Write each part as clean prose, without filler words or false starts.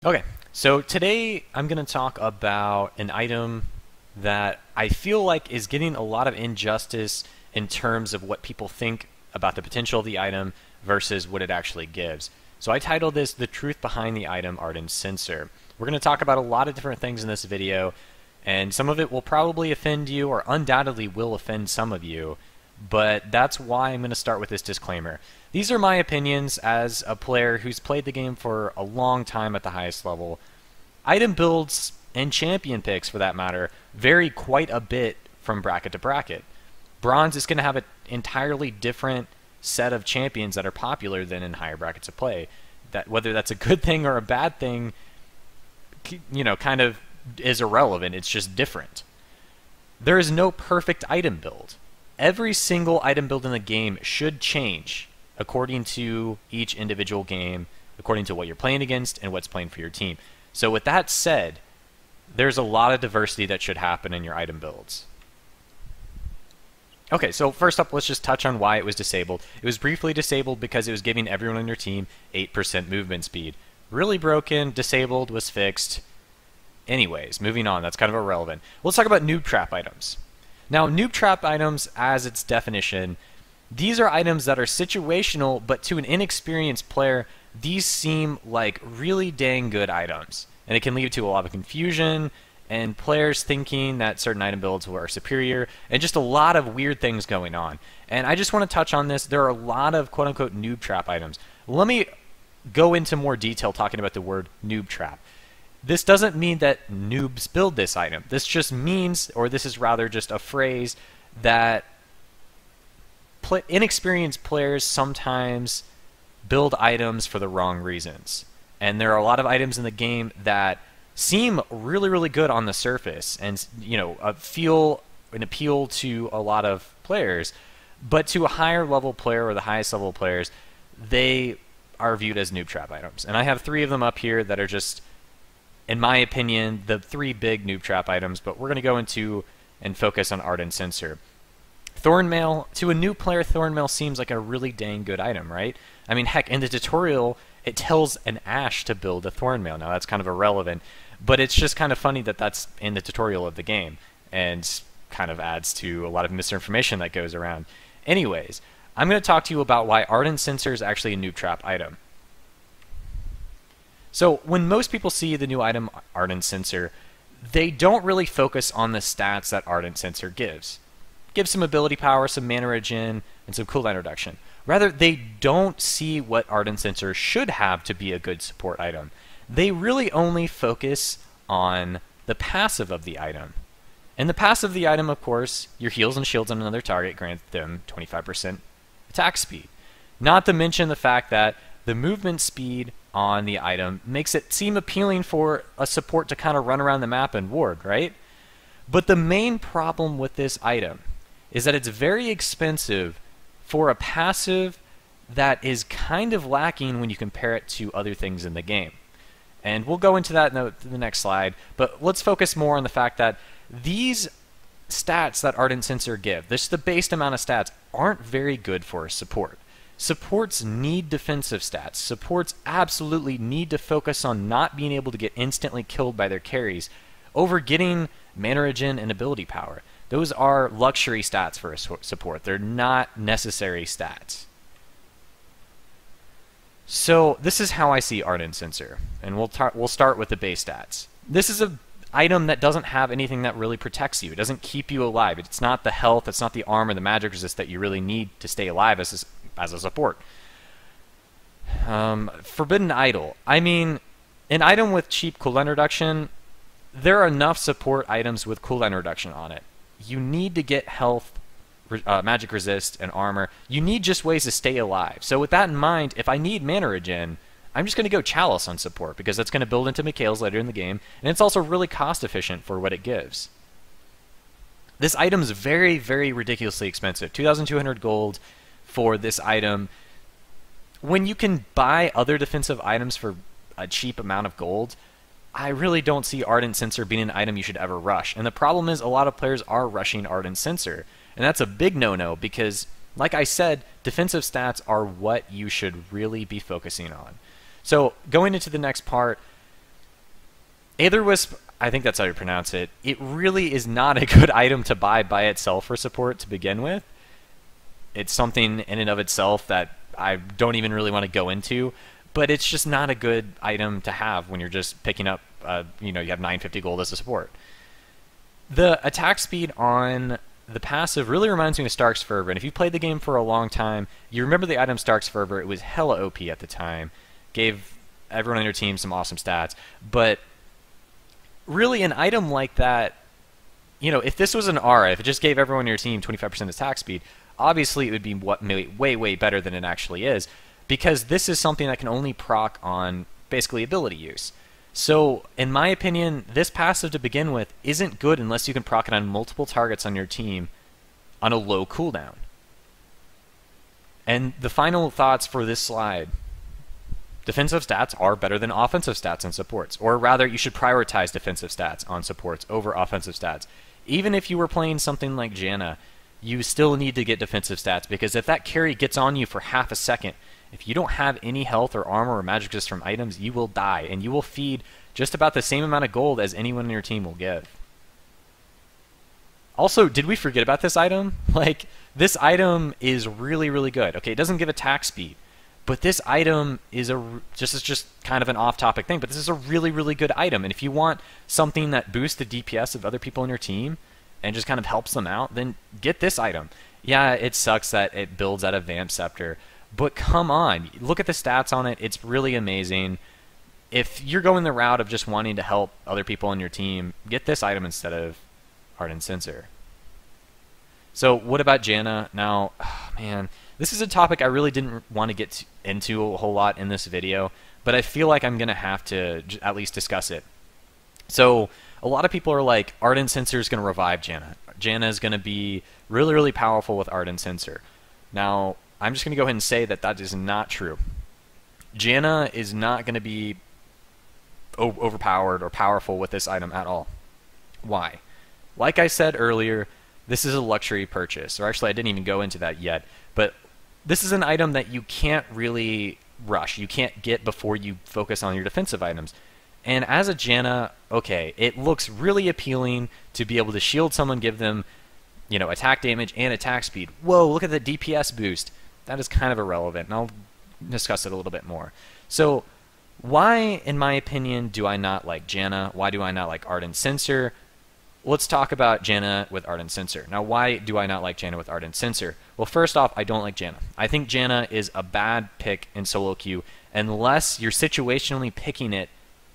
Okay, so today I'm going to talk about an item that I feel like is getting a lot of injustice in terms of what people think about the potential of the item versus what it actually gives. So I titled this The Truth Behind the Item Ardent Censor. We're going to talk about a lot of different things in this video, and some of it will probably offend you or undoubtedly will offend some of you, but that's why I'm going to start with this disclaimer. These are my opinions as a player who's played the game for a long time at the highest level. Item builds, and champion picks for that matter, vary quite a bit from bracket to bracket. Bronze is going to have an entirely different set of champions that are popular than in higher brackets of play. That whether that's a good thing or a bad thing, kind of is irrelevant. It's just different. There is no perfect item build. Every single item build in the game should change according to each individual game, according to what you're playing against and what's playing for your team. So with that said, there's a lot of diversity that should happen in your item builds. Okay, so first up, let's just touch on why it was disabled. It was briefly disabled because it was giving everyone on your team 8% movement speed. Really broken, disabled, was fixed. Anyways, moving on, that's kind of irrelevant. Let's talk about noob trap items. Now, noob trap items, as its definition, these are items that are situational, but to an inexperienced player, these seem like really dang good items. And it can lead to a lot of confusion, and players thinking that certain item builds are superior, and just a lot of weird things going on. And I just want to touch on this. There are a lot of quote-unquote noob trap items. Let me go into more detail talking about the word noob trap. This doesn't mean that noobs build this item. This just means, or this is rather just a phrase, that inexperienced players sometimes build items for the wrong reasons. And there are a lot of items in the game that seem really, really good on the surface and feel an appeal to a lot of players, but to a higher level player or the highest level players, they are viewed as noob trap items. And I have 3 of them up here that are just, in my opinion, the 3 big noob trap items, but we're going to go into and focus on Ardent Censor. Thornmail, to a new player, Thornmail seems like a really dang good item, right? I mean, heck, in the tutorial, it tells an Ashe to build a Thornmail. Now, that's kind of irrelevant, but it's just kind of funny that that's in the tutorial of the game, and kind of adds to a lot of misinformation that goes around. Anyways, I'm going to talk to you about why Ardent Censor is actually a noob trap item. So, when most people see the new item Ardent Censor, they don't really focus on the stats that Ardent Censor gives. Give some ability power, some mana regen, and some cooldown reduction. Rather, they don't see what Ardent Censor should have to be a good support item. They really only focus on the passive of the item. And the passive of the item, of course, your heals and shields on another target grant them 25% attack speed. Not to mention the fact that the movement speed on the item makes it seem appealing for a support to kind of run around the map and ward, right? But the main problem with this item is that it's very expensive for a passive that is kind of lacking when you compare it to other things in the game. And we'll go into that in the next slide, but let's focus more on the fact that these stats that Ardent Censor give, the base amount of stats, aren't very good for a support. Supports need defensive stats. Supports absolutely need to focus on not being able to get instantly killed by their carries over getting mana regen and ability power. Those are luxury stats for a support. They're not necessary stats. So this is how I see Ardent Censor, and we'll start with the base stats. This is an item that doesn't have anything that really protects you. It doesn't keep you alive. It's not the health, it's not the armor, the magic resist that you really need to stay alive as a support. Forbidden Idol. I mean, an item with cheap cooldown reduction, there are enough support items with cooldown reduction on it. You need to get health, magic resist, and armor. You need just ways to stay alive. So with that in mind, if I need mana regen, I'm just going to go Chalice on support, because that's going to build into Mikhail's later in the game, and it's also really cost efficient for what it gives. This item is very, very ridiculously expensive. 2,200 gold for this item. When you can buy other defensive items for a cheap amount of gold, I really don't see Ardent Censor being an item you should ever rush. And the problem is a lot of players are rushing Ardent Censor. And that's a big no-no because, like I said, defensive stats are what you should really be focusing on. So going into the next part, Aetherwisp, I think that's how you pronounce it, it really is not a good item to buy by itself for support to begin with. It's something in and of itself that I don't even really want to go into, but it's just not a good item to have when you're just picking up, you have 950 gold as a support. The attack speed on the passive really reminds me of Stark's Fervor, and if you played the game for a long time, you remember the item Stark's Fervor. It was hella OP at the time, gave everyone on your team some awesome stats, but really an item like that, if this was an Aura, if it just gave everyone on your team 25% attack speed, obviously it would be way, way better than it actually is, because this is something that can only proc on basically ability use. So, in my opinion, this passive to begin with isn't good unless you can proc it on multiple targets on your team on a low cooldown. And the final thoughts for this slide. Defensive stats are better than offensive stats on supports, or rather, you should prioritize defensive stats on supports over offensive stats. Even if you were playing something like Janna, you still need to get defensive stats, because if that carry gets on you for half a second, if you don't have any health or armor or magic resist from items, you will die, and you will feed just about the same amount of gold as anyone on your team will give. Also, did we forget about this item? Like, this item is really, really good. Okay, it doesn't give attack speed, but this item is just kind of an off-topic thing, but this is a really, really good item, and if you want something that boosts the DPS of other people on your team and just kind of helps them out, then get this item. Yeah, it sucks that it builds out of Vamp Scepter, but come on, look at the stats on it. It's really amazing. If you're going the route of just wanting to help other people on your team, get this item instead of Ardent Censor. So what about Janna? Now, man, this is a topic I really didn't want to get into a whole lot in this video, but I feel like I'm going to have to at least discuss it. So a lot of people are like, Ardent Censor is going to revive Janna. Janna is going to be really, really powerful with Ardent Censor. Now, I'm just going to go ahead and say that that is not true. Janna is not going to be overpowered or powerful with this item at all. Why? Like I said earlier, this is a luxury purchase. Or actually, I didn't even go into that yet. But this is an item that you can't really rush. You can't get before you focus on your defensive items. And as a Janna, okay, it looks really appealing to be able to shield someone, give them, attack damage and attack speed. Whoa, look at the DPS boost. That is kind of irrelevant, and I'll discuss it a little bit more. So, why, in my opinion, do I not like Janna? Why do I not like Ardent Censor? Let's talk about Janna with Ardent Censor. Now, why do I not like Janna with Ardent Censor? Well, first off, I don't like Janna. I think Janna is a bad pick in solo queue unless you're situationally picking it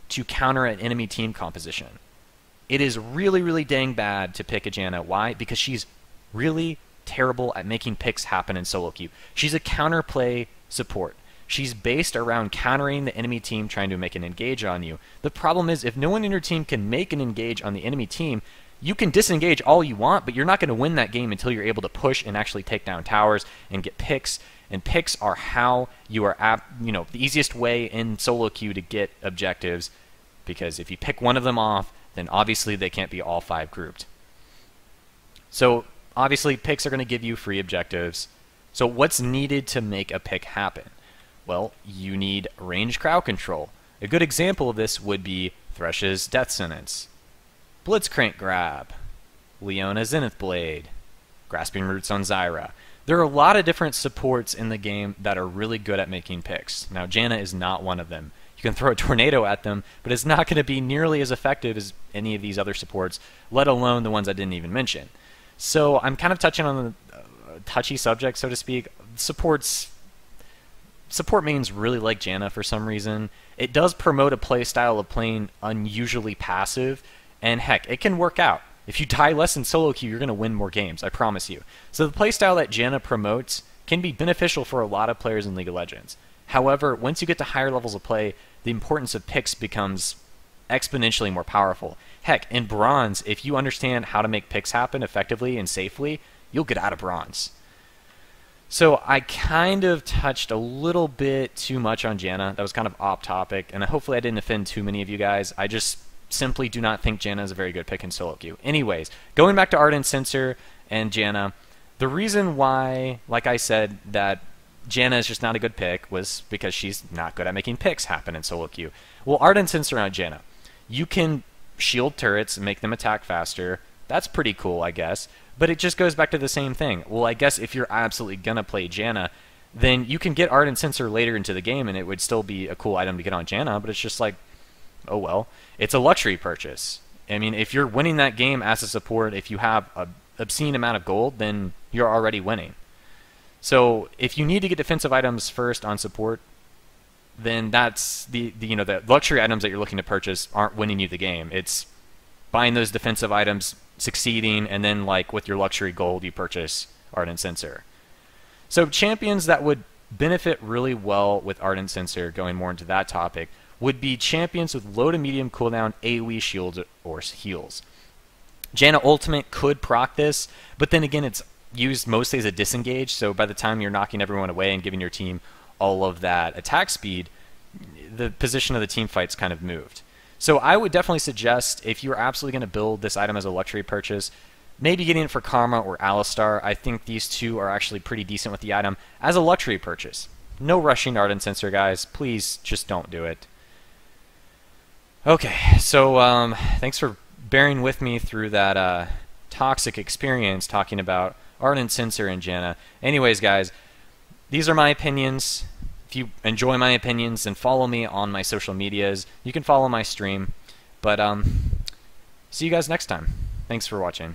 to counter an enemy team composition. It is really, really dang bad to pick a Janna. Why? Because she's really terrible at making picks happen in solo queue. She's a counterplay support. She's based around countering the enemy team trying to make an engage on you. The problem is, if no one in your team can make an engage on the enemy team, you can disengage all you want, but you're not going to win that game until you're able to push and actually take down towers and get picks. And picks are how you are the easiest way in solo queue to get objectives, because if you pick one of them off, then obviously they can't be all 5 grouped. So obviously picks are going to give you free objectives. So what's needed to make a pick happen? Well, you need range crowd control. A good example of this would be Thresh's Death Sentence, Blitzcrank Grab, Leona Zenith Blade, Grasping Roots on Zyra. There are a lot of different supports in the game that are really good at making picks. Now, Janna is not one of them. You can throw a tornado at them, but it's not going to be nearly as effective as any of these other supports, let alone the ones I didn't even mention. So I'm kind of touching on a touchy subject, so to speak. Support mains really like Janna for some reason. It does promote a play style of playing unusually passive, and heck, it can work out. If you die less in solo queue, you're going to win more games, I promise you. So the playstyle that Janna promotes can be beneficial for a lot of players in League of Legends. However, once you get to higher levels of play, the importance of picks becomes exponentially more powerful. Heck, in Bronze, if you understand how to make picks happen effectively and safely, you'll get out of Bronze. So I kind of touched a little bit too much on Janna. That was kind of off topic, and hopefully I didn't offend too many of you guys. I just simply do not think Janna is a very good pick in solo queue. Anyways, going back to Ardent Censor and Janna, the reason why, like I said, that Janna is just not a good pick was because she's not good at making picks happen in solo queue. Well, Ardent Censor on Janna. You can shield turrets and make them attack faster. That's pretty cool, I guess. But it just goes back to the same thing. Well, I guess if you're absolutely going to play Janna, then you can get Ardent Censor later into the game, and it would still be a cool item to get on Janna, but it's just like, oh well. It's a luxury purchase. I mean, if you're winning that game as a support, if you have an obscene amount of gold, then you're already winning. So if you need to get defensive items first on support, then that's the luxury items that you're looking to purchase aren't winning you the game. It's buying those defensive items, succeeding, and then like with your luxury gold, you purchase Ardent Censor. So champions that would benefit really well with Ardent Censor, going more into that topic, would be champions with low to medium cooldown AoE shields or heals. Janna Ultimate could proc this, but then again it's used mostly as a disengage, so by the time you're knocking everyone away and giving your team all of that attack speed, the position of the team fight's kind of moved. So I would definitely suggest, if you're absolutely going to build this item as a luxury purchase, maybe getting it for Karma or Alistar. I think these two are actually pretty decent with the item as a luxury purchase. No rushing Ardent Censor, guys. Please just don't do it. Okay, so thanks for bearing with me through that toxic experience talking about Ardent Censor and Janna. Anyways, guys, these are my opinions. If you enjoy my opinions, then follow me on my social medias. You can follow my stream. But see you guys next time. Thanks for watching.